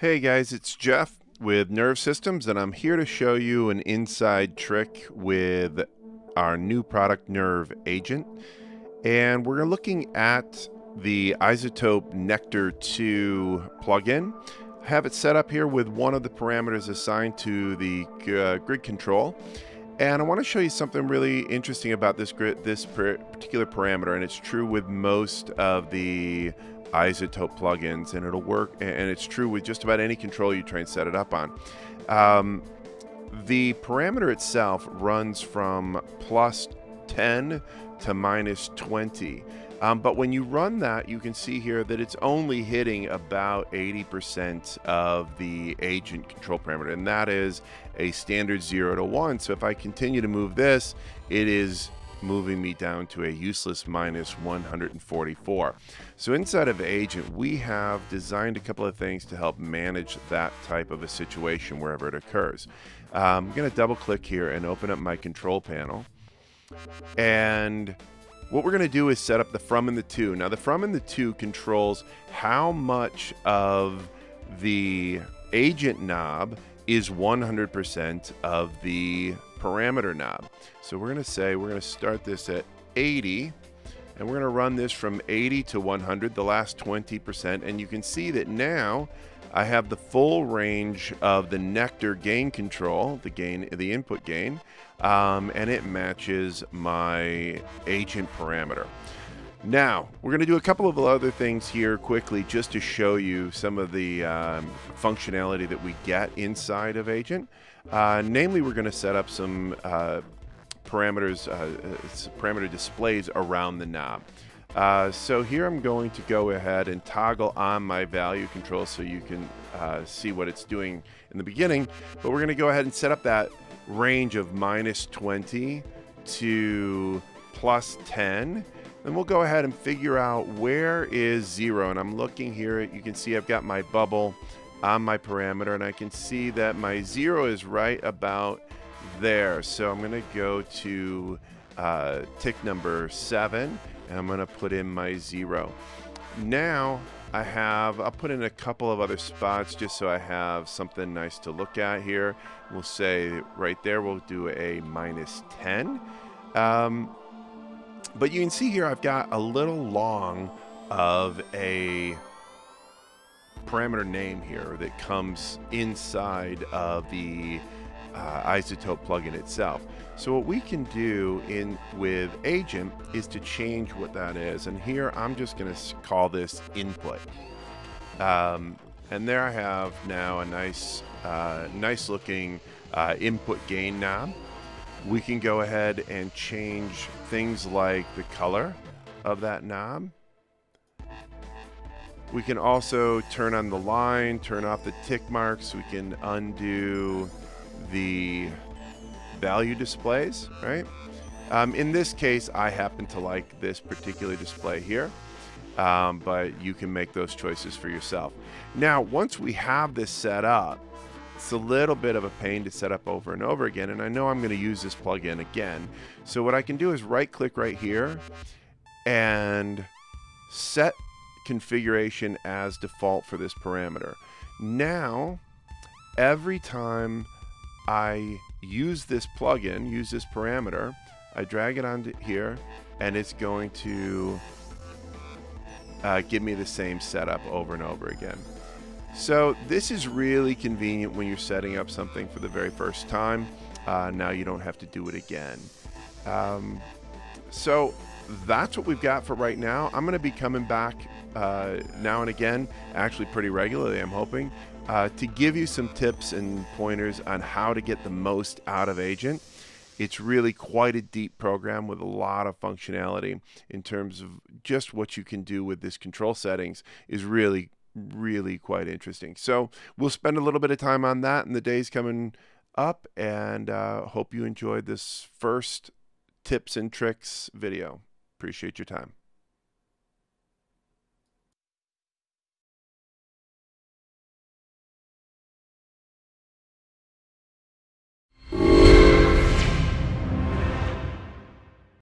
Hey guys, it's Jeff with NRYV Systems, and I'm here to show you an inside trick with our new product NRYV Agent. And we're looking at the iZotope Nectar 2 plugin. I have it set up here with one of the parameters assigned to the grid control. And I want to show you something really interesting about this particular parameter, and it's true with most of the iZotope plugins, and it'll work, and it's true with just about any control you try and set it up on. The parameter itself runs from +10 to -20. But when you run that, you can see here that it's only hitting about 80% of the agent control parameter, and that is a standard 0 to 1. So if I continue to move this, it is moving me down to a useless -144. So inside of Agent, we have designed a couple of things to help manage that type of a situation wherever it occurs. I'm going to double click here and open up my control panel. And what we're going to do is set up the from and the to. Now the from and the to controls how much of the agent knob is 100% of the parameter knob. So we're going to start this at 80, and we're going to run this from 80 to 100, the last 20%, and you can see that now I have the full range of the Nectar gain control, the input gain, and it matches my agent parameter. Now, we're going to do a couple of other things here quickly just to show you some of the functionality that we get inside of Agent. Namely, we're going to set up some parameter displays around the knob. So here I'm going to go ahead and toggle on my value control so you can see what it's doing in the beginning. But we're going to go ahead and set up that range of -20 to +10. Then we'll go ahead and figure out where is 0. And I'm looking here, you can see I've got my bubble on my parameter, and I can see that my 0 is right about there. So I'm going to go to tick number 7, and I'm going to put in my 0. Now I'll put in a couple of other spots just so I have something nice to look at here. We'll say right there, we'll do a -10. But you can see here I've got a little long of a parameter name here that comes inside of the iZotope plugin itself. So what we can do with Agent is to change what that is. And here I'm just going to call this input. And there I have now a nice looking input gain knob. We can go ahead and change things like the color of that knob. We can also turn on the line, turn off the tick marks. We can undo the value displays, right? In this case, I happen to like this particular display here, but you can make those choices for yourself. Now, once we have this set up, it's a little bit of a pain to set up over and over again, and I know I'm going to use this plugin again. So what I can do is right-click right here and set configuration as default for this parameter. Now, every time I use this plugin, use this parameter, I drag it onto here, and it's going to give me the same setup over and over again. So this is really convenient when you're setting up something for the very first time. Now you don't have to do it again. So that's what we've got for right now. I'm going to be coming back now and again, actually pretty regularly, I'm hoping, to give you some tips and pointers on how to get the most out of Agent. It's really quite a deep program with a lot of functionality in terms of just what you can do with this control settings is really quite interesting. So we'll spend a little bit of time on that in the days coming up, and hope you enjoyed this first tips and tricks video. Appreciate your time.